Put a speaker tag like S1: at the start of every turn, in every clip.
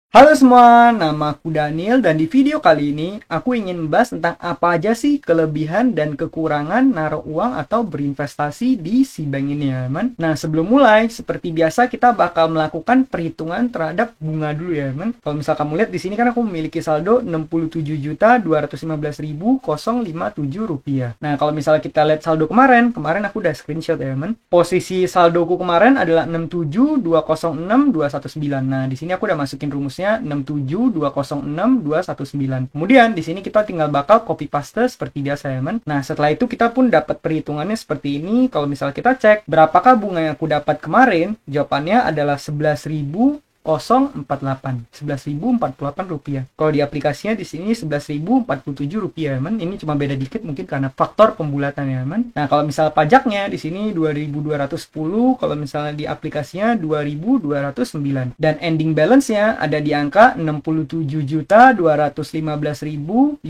S1: Halo semua, nama aku Daniel dan di video kali ini aku ingin membahas tentang apa aja sih kelebihan dan kekurangan naruh uang atau berinvestasi di si bank ini ya teman. Nah sebelum mulai, seperti biasa kita bakal melakukan perhitungan terhadap bunga dulu ya teman. Kalau misal kamu lihat di sini kan aku memiliki saldo 67.215.057 rupiah. Nah kalau misalnya kita lihat saldo kemarin aku udah screenshot ya teman. Posisi saldoku kemarin adalah 67.206.219. Nah di sini aku udah masukin rumus 67.206.219. Kemudian di sini kita tinggal bakal copy paste seperti biasa ya, men. Nah, setelah itu kita pun dapat perhitungannya seperti ini. Kalau misal kita cek berapakah bunga yang aku dapat kemarin, jawabannya adalah 11.048 rupiah. Kalau di aplikasinya di sini 11.047 rupiah, men. Ini cuma beda dikit mungkin karena faktor pembulatan ya, men. Nah, kalau misal pajaknya di sini 2.210, kalau misalnya di aplikasinya 2.209. Dan ending balance-nya ada di angka 67.215.057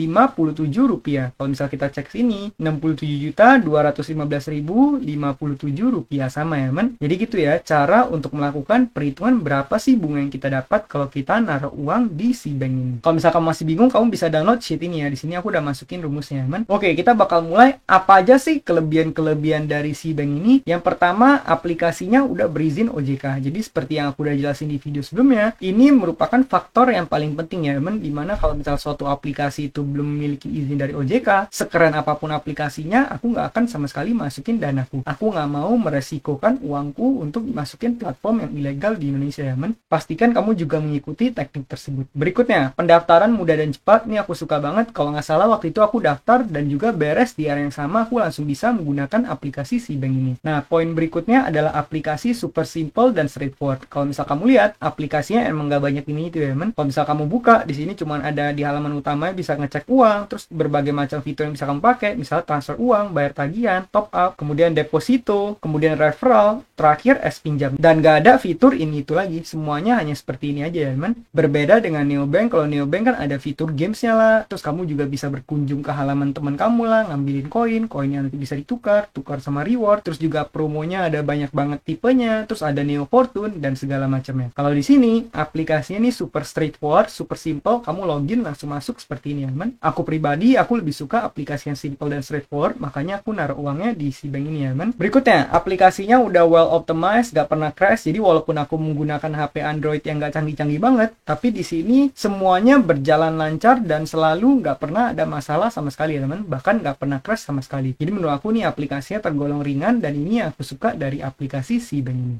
S1: rupiah. Kalau misal kita cek sini 67.215.057 rupiah sama ya, men. Jadi gitu ya cara untuk melakukan perhitungan berapa sih bunga yang kita dapat kalau kita naruh uang di si bank ini. Kalau misalkan kamu masih bingung, kamu bisa download sheet ini ya. Di sini aku udah masukin rumusnya, teman. Oke, kita bakal mulai. Apa aja sih kelebihan-kelebihan dari si bank ini? Yang pertama, aplikasinya udah berizin OJK. Jadi seperti yang aku udah jelasin di video sebelumnya, ini merupakan faktor yang paling penting ya, teman. Dimana kalau misal suatu aplikasi itu belum memiliki izin dari OJK, sekeren apapun aplikasinya, aku nggak akan sama sekali masukin danaku. Aku nggak mau meresikokan uangku untuk masukin platform yang ilegal di Indonesia ya, men. Pastikan kamu juga mengikuti teknik tersebut. Berikutnya, pendaftaran mudah dan cepat. Ini aku suka banget. Kalau nggak salah waktu itu aku daftar dan juga beres di area yang sama, aku langsung bisa menggunakan aplikasi si bank ini. Nah, poin berikutnya adalah aplikasi super simple dan straightforward. Kalau misal kamu lihat, aplikasinya emang nggak banyak ini itu ya, men. Kalau misal kamu buka, di sini cuma ada di halaman utamanya bisa ngecek uang, terus berbagai macam fitur yang bisa kamu pakai, misalnya transfer uang, bayar tagihan, top up, kemudian deposito, kemudian referral, terakhir pinjam. Dan nggak ada fitur ini itu lagi, semuanya hanya seperti ini aja ya teman. Berbeda dengan neobank. Kalau neobank kan ada fitur gamesnya lah, terus kamu juga bisa berkunjung ke halaman teman kamu lah, ngambilin koin yang nanti bisa tukar sama reward, terus juga promonya ada banyak banget tipenya, terus ada neo fortune dan segala macamnya. Kalau di sini aplikasinya ini super straightforward, super simple, kamu login langsung masuk seperti ini ya teman. Aku pribadi aku lebih suka aplikasi yang simple dan straightforward, makanya aku naruh uangnya di si bank ini ya teman. Berikutnya, aplikasinya udah well optimized, gak pernah crash. Jadi walaupun aku menggunakan HP Android yang gak canggih-canggih banget, tapi di sini semuanya berjalan lancar dan selalu gak pernah ada masalah sama sekali ya teman. Bahkan gak pernah crash sama sekali. Jadi menurut aku nih aplikasinya tergolong ringan dan ini yang aku suka dari aplikasi si bank ini.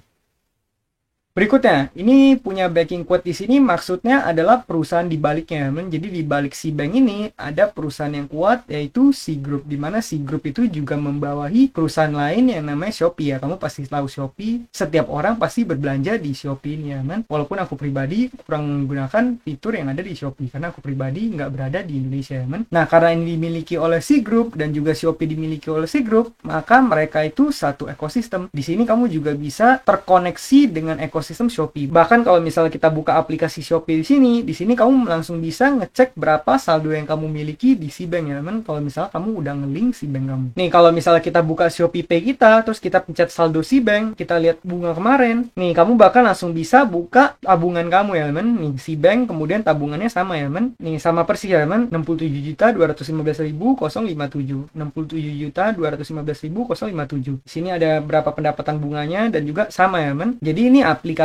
S1: Berikutnya, ini punya backing quote di sini maksudnya adalah perusahaan di baliknya. Jadi di balik si bank ini ada perusahaan yang kuat yaitu si Group, di mana si Group itu juga membawahi perusahaan lain yang namanya Shopee ya. Kamu pasti tahu Shopee, setiap orang pasti berbelanja di Shopee ini ya, man. Walaupun aku pribadi kurang menggunakan fitur yang ada di Shopee karena aku pribadi nggak berada di Indonesia ya, man. Nah, karena ini dimiliki oleh si Group dan juga Shopee dimiliki oleh si Group, maka mereka itu satu ekosistem. Di sini kamu juga bisa terkoneksi dengan ekosistem Shopee. Bahkan kalau misalnya kita buka aplikasi Shopee di sini kamu langsung bisa ngecek berapa saldo yang kamu miliki di si bank ya, teman. Kalau misalnya kamu udah nge-link si bank kamu. Nih, kalau misalnya kita buka Shopee Pay kita, terus kita pencet saldo si bank, kita lihat bunga kemarin. Nih, kamu bahkan langsung bisa buka tabungan kamu ya, teman. Nih, si bank kemudian tabungannya sama ya, teman. Nih, sama persis ya, teman. 67.215.057. 67.215.057. Di sini ada berapa pendapatan bunganya dan juga sama ya, teman. Jadi ini aplikasinya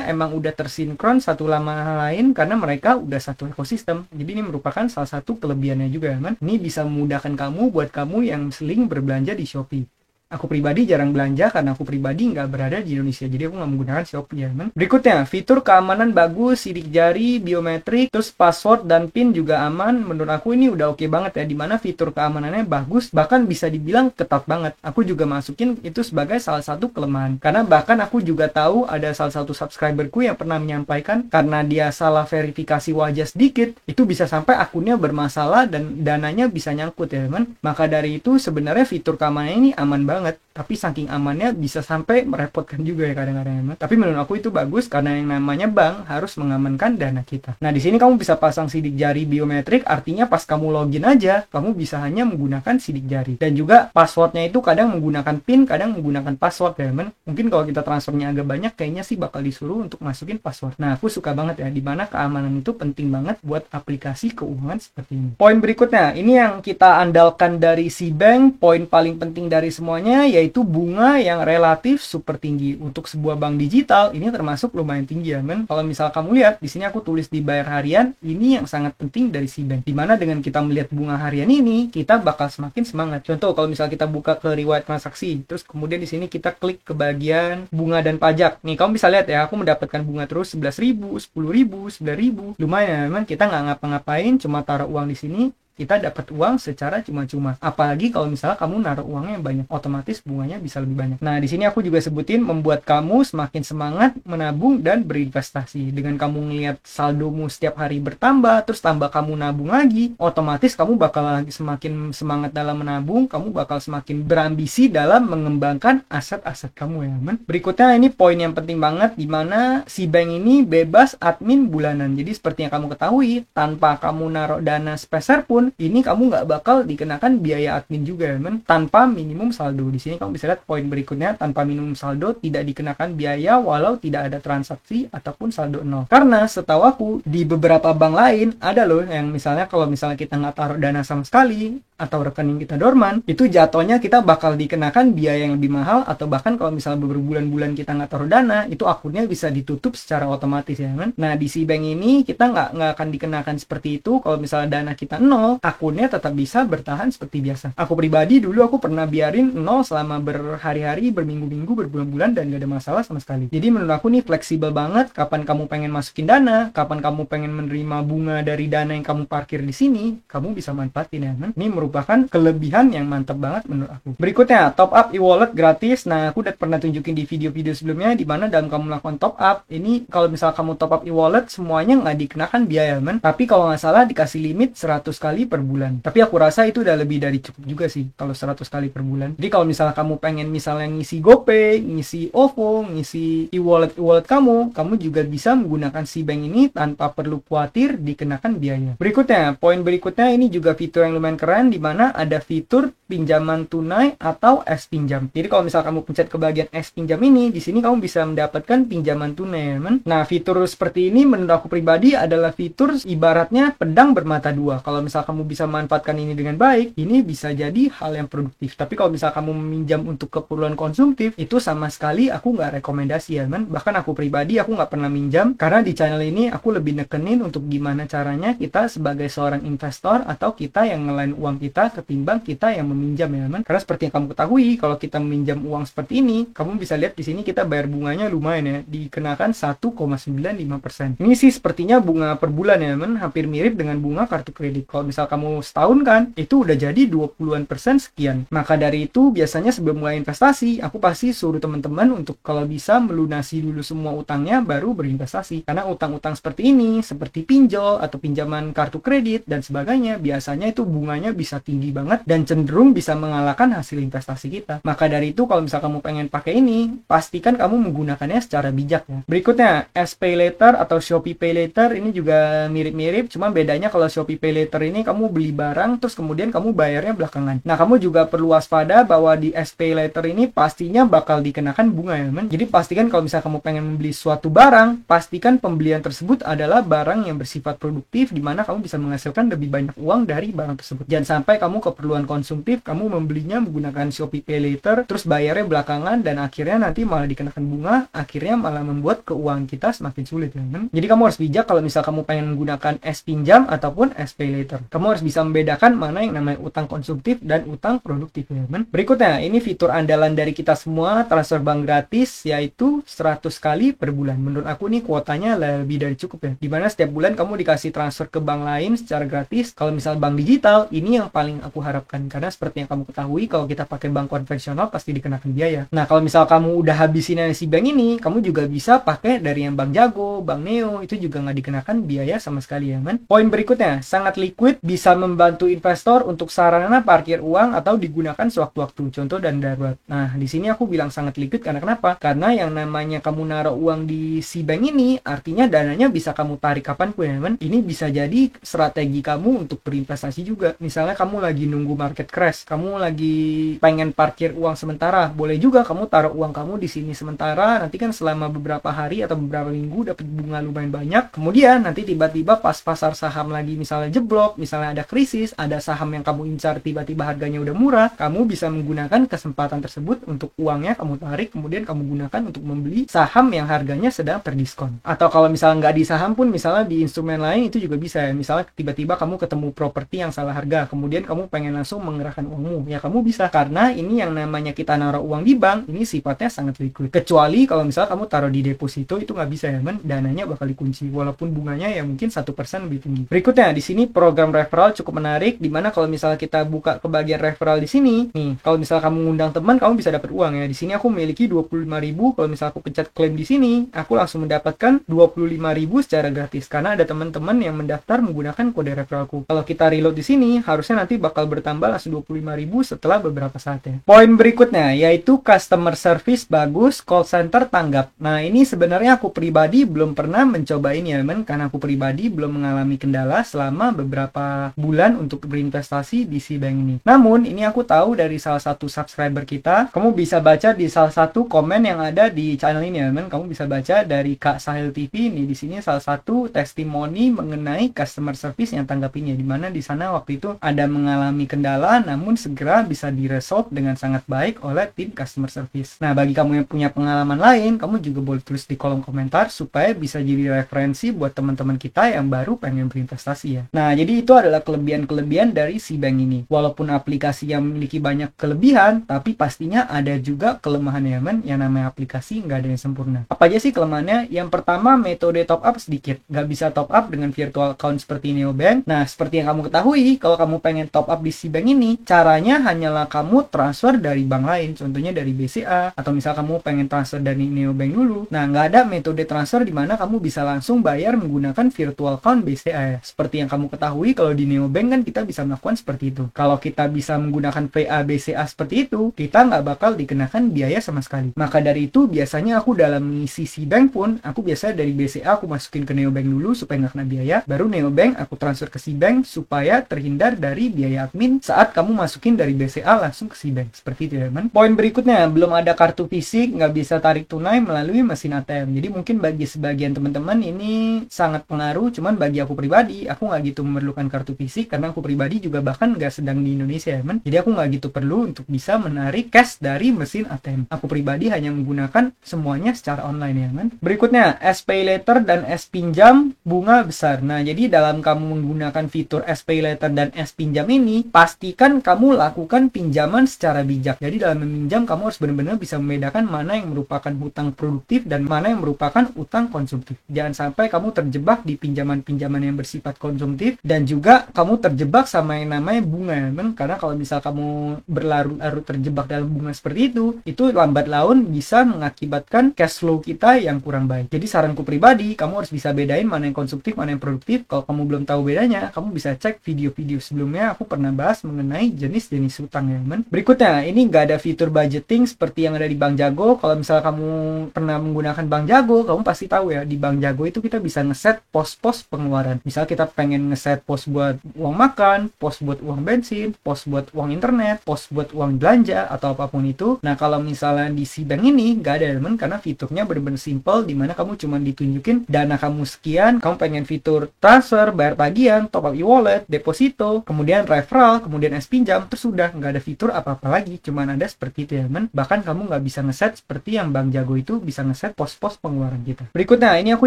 S1: emang udah tersinkron satu sama lain karena mereka udah satu ekosistem. Jadi ini merupakan salah satu kelebihannya juga, teman. Ini bisa memudahkan kamu buat kamu yang sering berbelanja di Shopee. Aku pribadi jarang belanja karena aku pribadi nggak berada di Indonesia, jadi aku nggak menggunakan Shopee ya, teman. Berikutnya, fitur keamanan bagus, sidik jari, biometrik, terus password dan PIN juga aman. Menurut aku ini udah oke banget ya, dimana fitur keamanannya bagus, bahkan bisa dibilang ketat banget. Aku juga masukin itu sebagai salah satu kelemahan, karena bahkan aku juga tahu ada salah satu subscriberku yang pernah menyampaikan karena dia salah verifikasi wajah sedikit, itu bisa sampai akunnya bermasalah dan dananya bisa nyangkut ya, teman. Maka dari itu sebenarnya fitur keamanan ini aman banget banget, tapi saking amannya bisa sampai merepotkan juga ya kadang-kadang emang. Tapi menurut aku itu bagus karena yang namanya bank harus mengamankan dana kita. Nah, di sini kamu bisa pasang sidik jari biometrik, artinya pas kamu login aja, kamu bisa hanya menggunakan sidik jari. Dan juga passwordnya itu kadang menggunakan PIN, kadang menggunakan password ya teman. Mungkin kalau kita transfernya agak banyak, kayaknya sih bakal disuruh untuk masukin password. Nah, aku suka banget ya, dimana keamanan itu penting banget buat aplikasi keuangan seperti ini. Poin berikutnya, ini yang kita andalkan dari si bank, poin paling penting dari semuanya, yaitu bunga yang relatif super tinggi. Untuk sebuah bank digital, ini termasuk lumayan tinggi ya men. Kalau misal kamu lihat, di sini aku tulis dibayar harian, ini yang sangat penting dari si bank. Dimana dengan kita melihat bunga harian ini, kita bakal semakin semangat. Contoh, kalau misal kita buka ke riwayat transaksi, terus kemudian di sini kita klik ke bagian bunga dan pajak. Nih, kamu bisa lihat ya, aku mendapatkan bunga terus 11.000, 10.000, 9.000. Lumayan ya, memang kita nggak ngapa-ngapain, cuma taruh uang di sini, kita dapat uang secara cuma-cuma. Apalagi kalau misalnya kamu naruh uangnya yang banyak, otomatis bunganya bisa lebih banyak. Nah, di sini aku juga sebutin membuat kamu semakin semangat menabung dan berinvestasi. Dengan kamu ngelihat saldomu setiap hari bertambah, terus tambah kamu nabung lagi, otomatis kamu bakal lagi semakin semangat dalam menabung, kamu bakal semakin berambisi dalam mengembangkan aset-aset kamu ya, men. Berikutnya ini poin yang penting banget, dimana si bank ini bebas admin bulanan. Jadi seperti yang kamu ketahui, tanpa kamu naruh dana sepeser pun, ini kamu nggak bakal dikenakan biaya admin juga men, tanpa minimum saldo. Di sini kamu bisa lihat poin berikutnya, tanpa minimum saldo tidak dikenakan biaya walau tidak ada transaksi ataupun saldo nol. Karena setahu aku di beberapa bank lain ada loh yang misalnya kalau misalnya kita nggak taruh dana sama sekali atau rekening kita dorman, itu jatuhnya kita bakal dikenakan biaya yang lebih mahal, atau bahkan kalau misalnya berbulan-bulan kita nggak taruh dana, itu akunnya bisa ditutup secara otomatis ya men. Nah, di si bank ini kita nggak akan dikenakan seperti itu. Kalau misalnya dana kita nol, akunnya tetap bisa bertahan seperti biasa. Aku pribadi dulu aku pernah biarin nol selama berhari-hari, berminggu-minggu, berbulan-bulan, dan gak ada masalah sama sekali. Jadi menurut aku nih fleksibel banget, kapan kamu pengen masukin dana, kapan kamu pengen menerima bunga dari dana yang kamu parkir di sini, kamu bisa manfaatin ya men. Ini merupakan kelebihan yang mantap banget menurut aku. Berikutnya, top up e-wallet gratis. Nah, aku udah pernah tunjukin di video-video sebelumnya, di mana dalam kamu melakukan top up, ini kalau misal kamu top up e-wallet, semuanya nggak dikenakan biaya men. Tapi kalau nggak salah dikasih limit 100 kali per bulan. Tapi aku rasa itu udah lebih dari cukup juga sih kalau 100 kali per bulan. Jadi kalau misalnya kamu pengen misalnya ngisi GoPay, ngisi OVO, ngisi e-wallet kamu juga bisa menggunakan si bank ini tanpa perlu khawatir dikenakan biaya. Berikutnya, poin berikutnya ini juga fitur yang lumayan keren, di mana ada fitur pinjaman tunai atau S-Pinjam. Jadi kalau misalnya kamu pencet ke bagian S-Pinjam ini, di sini kamu bisa mendapatkan pinjaman tunai men. Nah, fitur seperti ini menurut aku pribadi adalah fitur ibaratnya pedang bermata dua. Kalau misal kamu bisa manfaatkan ini dengan baik, ini bisa jadi hal yang produktif. Tapi kalau misal kamu meminjam untuk keperluan konsumtif, itu sama sekali aku nggak rekomendasi ya men. Bahkan aku pribadi aku nggak pernah minjam, karena di channel ini aku lebih nekenin untuk gimana caranya kita sebagai seorang investor atau kita yang ngelain uang kita ketimbang kita yang meminjam ya men. Karena seperti yang kamu ketahui, kalau kita meminjam uang seperti ini, kamu bisa lihat di sini kita bayar bunganya lumayan ya, dikenakan 1,95%. Ini sih sepertinya bunga per bulan ya men, hampir mirip dengan bunga kartu kredit. Kalau misal kamu setahun kan, itu udah jadi 20-an% sekian. Maka dari itu biasanya sebelum mulai investasi, aku pasti suruh teman-teman untuk kalau bisa melunasi dulu semua utangnya baru berinvestasi. Karena utang-utang seperti ini, seperti pinjol atau pinjaman kartu kredit dan sebagainya, biasanya itu bunganya bisa tinggi banget dan cenderung bisa mengalahkan hasil investasi kita. Maka dari itu kalau misal kamu pengen pakai ini, pastikan kamu menggunakannya secara bijak ya. Berikutnya, SPay Later atau Shopee Pay Later, ini juga mirip-mirip, cuma bedanya kalau Shopee Pay Later ini kamu beli barang terus kemudian kamu bayarnya belakangan. Nah, kamu juga perlu waspada bahwa di SPay Later ini pastinya bakal dikenakan bunga ya men. Jadi pastikan kalau misal kamu pengen membeli suatu barang, pastikan pembelian tersebut adalah barang yang bersifat produktif, di mana kamu bisa menghasilkan lebih banyak uang dari barang tersebut. Jangan sampai kamu keperluan konsumtif, kamu membelinya menggunakan Shopee Pay Later, terus bayarnya belakangan, dan akhirnya nanti malah dikenakan bunga, akhirnya malah membuat keuangan kita semakin sulit ya kan? Jadi kamu harus bijak kalau misal kamu pengen menggunakan S-Pinjam ataupun S-Pay Later. Kamu harus bisa membedakan mana yang namanya utang konsumtif dan utang produktif ya kan? Berikutnya, ini fitur andalan dari kita semua, transfer bank gratis, yaitu 100 kali per bulan. Menurut aku nih kuotanya lebih dari cukup ya, dimana setiap bulan kamu dikasih transfer ke bank lain secara gratis. Kalau misal bank digital, ini yang paling aku harapkan, karena seperti yang kamu ketahui, kalau kita pakai bank konvensional pasti dikenakan biaya. Nah, kalau misal kamu udah habisin si bank ini, kamu juga bisa pakai dari yang Bank Jago, Bank Neo, itu juga nggak dikenakan biaya sama sekali ya man. Poin berikutnya, sangat liquid, bisa membantu investor untuk sarana parkir uang atau digunakan sewaktu-waktu, contoh dan darurat. Nah, di sini aku bilang sangat liquid karena kenapa? Karena yang namanya kamu naruh uang di si bank ini, artinya dananya bisa kamu tarik kapanpun ya, teman. Ini bisa jadi strategi kamu untuk berinvestasi juga. Misalnya kamu lagi nunggu market crash, kamu lagi pengen parkir uang sementara, boleh juga kamu taruh uang kamu di sini sementara, nanti kan selama beberapa hari atau beberapa minggu dapat bunga lumayan banyak. Kemudian nanti tiba-tiba pas pasar saham lagi misalnya jeblok, misalnya ada krisis, ada saham yang kamu incar tiba-tiba harganya udah murah, kamu bisa menggunakan kesempatan tersebut untuk uangnya kamu tarik, kemudian kamu gunakan untuk membeli saham yang harganya sedang terdiskon. Atau kalau misalnya nggak di saham pun, misalnya di instrumen lain itu juga bisa ya. Misalnya tiba-tiba kamu ketemu properti yang salah harga, kemudian kamu pengen langsung mengerahkan uangmu, ya kamu bisa, karena ini yang namanya kita naruh uang di bank, ini sifatnya sangat liquid. Kecuali kalau misalnya kamu taruh di deposito, itu nggak bisa ya, dananya bakal dikunci, walaupun bunganya ya mungkin 1% lebih tinggi. Berikutnya di sini program referral cukup menarik, dimana kalau misalnya kita buka ke bagian referral di sini, nih kalau misalnya kamu ngundang teman, kamu bisa dapat uang ya. Di sini aku memiliki 25.000, kalau misalnya aku pencet klaim di sini, aku langsung mendapatkan 25.000 secara gratis karena ada teman-teman yang mendaftar menggunakan kode referralku. Kalau kita reload di sini, harusnya nanti bakal bertambah langsung 25.000 setelah beberapa saat ya. Poin berikutnya yaitu customer service bagus, call center tanggap. Nah, ini sebenarnya aku pribadi belum pernah mencoba ini ya, teman, karena aku pribadi belum mengalami kendala selama beberapa bulan untuk berinvestasi di si bank ini. Namun, ini aku tahu dari salah satu subscriber kita, kamu bisa baca di salah satu komen yang ada di channel ini ya, teman. Kamu bisa baca dari Kak Sahil TV ini, di sini salah satu testimoni mengenai customer service yang tanggapinya, di mana di sana waktu itu ada mengalami kendala, namun segera bisa diresolve dengan sangat baik oleh tim customer service. Nah, bagi kamu yang punya pengalaman lain, kamu juga boleh tulis di kolom komentar supaya bisa jadi referensi buat teman-teman kita yang baru pengen berinvestasi ya. Nah, jadi itu adalah kelebihan-kelebihan dari si bank ini. Walaupun aplikasi yang memiliki banyak kelebihan, tapi pastinya ada juga kelemahannya, men. Yang namanya aplikasi nggak ada yang sempurna. Apa aja sih kelemahannya? Yang pertama, metode top up sedikit. Nggak bisa top up dengan virtual account seperti Neobank. Nah, seperti yang kamu ketahui, kalau kamu pengen top up di si bank ini, caranya hanyalah kamu transfer dari bank lain, contohnya dari BCA, atau misal kamu pengen transfer dari Neobank dulu. Nah, nggak ada metode transfer di mana kamu bisa langsung bayar menggunakan virtual account BCA ya. Seperti yang kamu ketahui, kalau di Neobank kan kita bisa melakukan seperti itu. Kalau kita bisa menggunakan VA BCA seperti itu, kita nggak bakal dikenakan biaya sama sekali. Maka dari itu, biasanya aku dalam mengisi si bank pun, aku biasanya dari BCA aku masukin ke Neobank dulu supaya nggak kena biaya, baru Neobank aku transfer ke si bank supaya terhindar dari biaya admin saat kamu masukin dari BCA langsung ke si bank. Seperti itu ya, teman. Poin berikutnya, belum ada kartu fisik, nggak bisa tarik tunai melalui mesin ATM. Jadi mungkin bagi sebagian teman-teman ini sangat pengaruh, cuman bagi aku pribadi, aku nggak gitu memerlukan kartu fisik karena aku pribadi juga bahkan nggak sedang di Indonesia ya, teman. Jadi aku nggak gitu perlu untuk bisa menarik cash dari mesin ATM. Aku pribadi hanya menggunakan semuanya secara online ya, teman. Berikutnya, SPay Later dan S-Pinjam bunga besar. Nah, jadi dalam kamu menggunakan fitur SPay Later dan S-Pinjam ini, pastikan kamu lakukan pinjaman secara bijak. Jadi dalam meminjam, kamu harus benar-benar bisa membedakan mana yang merupakan hutang produktif dan mana yang merupakan utang konsumtif. Jangan sampai kamu terjebak di pinjaman-pinjaman yang bersifat konsumtif dan juga kamu terjebak sama yang namanya bunga, teman. Karena kalau misal kamu berlarut-larut terjebak dalam bunga seperti itu lambat laun bisa mengakibatkan cash flow kita yang kurang baik. Jadi saranku pribadi, kamu harus bisa bedain mana yang konsumtif, mana yang produktif. Kalau kamu belum tahu bedanya, kamu bisa cek video-video sebelumnya, aku pernah bahas mengenai jenis-jenis hutang ya, teman. Berikutnya, ini nggak ada fitur budgeting seperti yang ada di Bank Jago. Kalau misalnya kamu pernah menggunakan Bank Jago, kamu pasti tahu ya, di Bank Jago itu kita bisa ngeset pos-pos pengeluaran. Misal kita pengen ngeset pos buat uang makan, pos buat uang bensin, pos buat uang internet, pos buat uang belanja, atau apapun itu. Nah, kalau misalnya di si bank ini nggak ada, teman, karena fiturnya benar-benar simple, dimana kamu cuma ditunjukin dana kamu sekian, kamu pengen fitur transfer, bayar tagihan, top up e-wallet, deposito, kemudian referral, kemudian S-Pinjam, terus sudah nggak ada fitur apa-apa lagi, cuman ada seperti itu ya, teman. Bahkan kamu nggak bisa ngeset seperti yang Bank Jago itu bisa ngeset pos-pos pengeluaran kita. Berikutnya, ini aku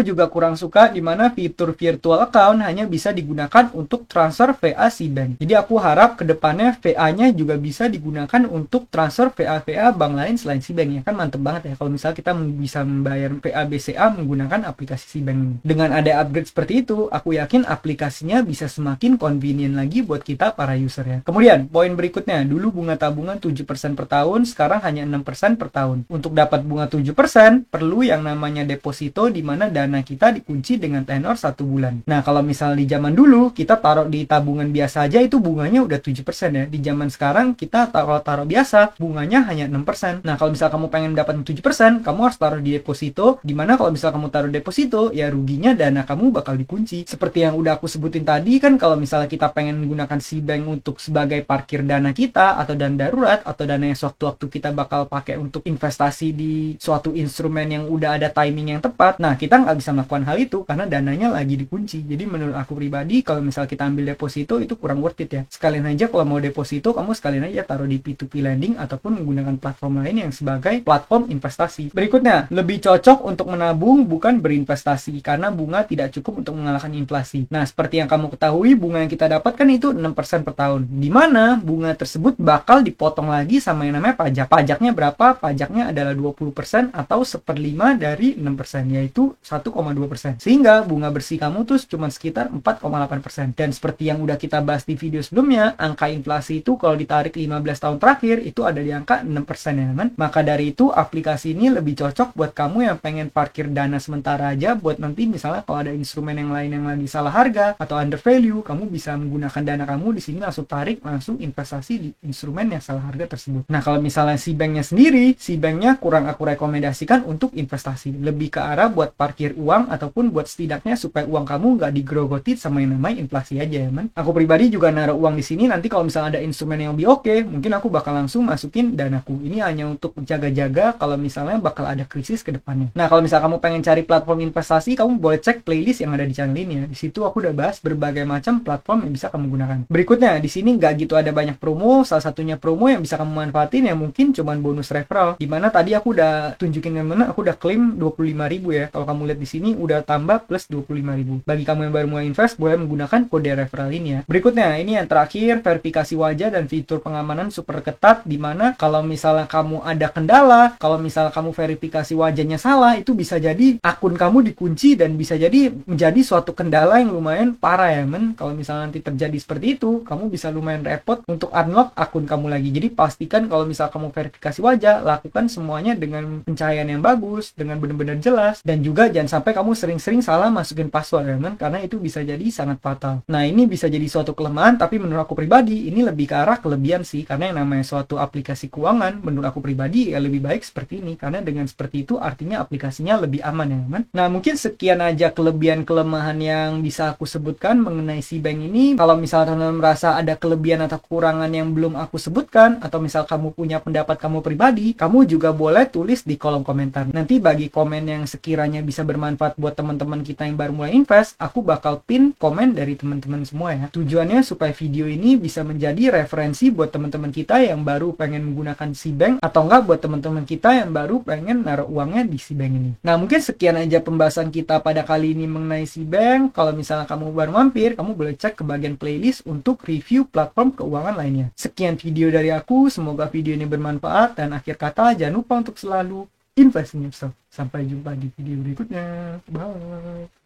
S1: juga kurang suka dimana fitur virtual account hanya bisa digunakan untuk transfer VA si bank. Jadi aku harap kedepannya VA-nya juga bisa digunakan untuk transfer VA bank lain selain si bank ya. Kan mantep banget ya kalau misalnya kita bisa membayar VA BCA menggunakan aplikasi si bank. Dengan ada upgrade seperti itu, aku yakin aplikasinya bisa semakin convenient lagi buat kita para user ya. Kemudian, poin berikutnya, dulu bunga tabungan 7% per tahun, sekarang hanya 6% per tahun. Untuk dapat bunga 7%, perlu yang namanya deposito di mana dana kita dikunci dengan tenor 1 bulan. Nah, kalau misalnya di zaman dulu, kita taruh di tabungan biasa aja itu bunganya udah 7% ya. Di zaman sekarang kita kalau taruh biasa bunganya hanya 6%. Nah, kalau misal kamu pengen dapat 7%, kamu harus taruh di deposito, dimana kalau misal kamu taruh deposito, ya ruginya dana kamu bakal dikunci. Seperti yang udah aku sebutin tadi kan, kalau misalnya kita pengen menggunakan si bank untuk sebagai parkir dana kita, atau dana darurat, atau dana yang sewaktu-waktu kita bakal pakai untuk investasi di suatu instrumen yang udah ada timing yang tepat, nah kita nggak bisa melakukan hal itu karena dananya lagi dikunci. Jadi menurut aku pribadi, kalau misal kita ambil deposito itu kurang worth it ya. Sekalian aja kalau mau deposito, kamu sekalian aja taruh di P2P lending ataupun menggunakan platform lain yang sebagai platform investasi. Berikutnya, lebih cocok untuk menabung bukan berinvestasi karena bunga tidak cukup untuk mengalahkan inflasi. Nah, seperti yang kamu ketahui, bunga yang kita dapatkan itu 6% per tahun. Di mana bunga tersebut bakal dipotong lagi sama yang namanya pajak. Pajaknya berapa? Pajaknya adalah 20% atau 1/5 dari 6%, yaitu 1,2%. Sehingga bunga bersih kamu tuh cuma sekitar 4,8%. Dan seperti yang udah kita bahas di video sebelumnya, angka inflasi itu kalau ditarik 15 tahun terakhir itu ada di angka 6% ya teman. Maka dari itu aplikasi ini lebih cocok buat kamu yang pengen parkir dana sementara aja, buat nanti misalnya kalau ada instrumen yang lain yang lagi salah harga atau under value, kamu bisa menggunakan dana kamu di sini langsung tarik, langsung investasi di instrumen yang salah harga tersebut. Nah, kalau misalnya si banknya sendiri, si banknya kurang aku rekomendasikan untuk investasi, lebih ke arah buat parkir uang ataupun buat setidaknya supaya uang kamu nggak digrogotin sama yang namanya inflasi aja ya man. Aku pribadi juga naruh uang di sini, nanti kalau misalnya ada instrumen yang lebih oke, mungkin aku bakal langsung masukin danaku. Ini hanya untuk jaga-jaga kalau misalnya bakal ada krisis ke depannya. Nah, kalau misalnya kamu pengen cari platform investasi, kamu boleh cek playlist yang ada di channel ini ya. Di situ aku udah bahas berbagai macam platform yang bisa kamu gunakan. Berikutnya, di sini nggak gitu ada banyak promo. Salah satunya promo yang bisa kamu manfaatin yang mungkin cuman bonus referral. Dimana tadi aku udah tunjukin gimana aku udah klaim 25.000 ya. Kalau kamu lihat di sini udah tambah plus 25.000. Bagi kamu yang baru mulai invest, boleh menggunakan kode referral ini ya. Berikutnya, ini yang terakhir, verifikasi wajah dan fitur pengamanan super ketat, dimana kalau misalnya kamu ada kendala, kalau misalnya kamu verifikasi wajahnya salah, itu bisa jadi akun kamu dikunci dan bisa jadi menjadi suatu kendala yang lumayan parah ya men. Kalau misalnya nanti terjadi seperti itu, kamu bisa lumayan repot untuk unlock akun kamu lagi. Jadi pastikan kalau misalnya kamu verifikasi wajah, lakukan semuanya dengan pencahayaan yang bagus, dengan benar-benar jelas, dan juga jangan sampai kamu sering-sering salah masukin password ya men, karena itu bisa jadi sangat fatal. Nah, ini bisa jadi suatu kelemahan, tapi menurut aku pribadi ini lebih ke arah kelebihan sih, karena yang namanya suatu aplikasi keuangan menurut aku pribadi ya lebih baik seperti ini, karena dengan seperti itu artinya aplikasinya lebih aman ya teman. Nah, mungkin sekian aja kelebihan kelemahan yang bisa aku sebutkan mengenai si bank ini. Kalau misalnya teman-teman merasa ada kelebihan atau kekurangan yang belum aku sebutkan, atau misal kamu punya pendapat kamu pribadi, kamu juga boleh tulis di kolom komentar. Nanti bagi komen yang sekiranya bisa bermanfaat buat teman-teman kita yang baru mulai invest, aku bakal pin komen dari teman-teman semua ya. Tujuannya supaya video ini bisa menjadi referensi buat teman-teman kita yang baru pengen menggunakan si bank, atau enggak buat teman-teman kita yang baru pengen naruh uangnya di si bank ini. Nah, mungkin sekian aja pembahasan kita pada kali ini mengenai si bank. Kalau misalnya kamu baru mampir, kamu boleh cek ke bagian playlist untuk review platform keuangan lainnya. Sekian video dari aku, semoga video ini bermanfaat, dan akhir kata jangan lupa untuk selalu invest in yourself. Sampai jumpa di video berikutnya. Bye.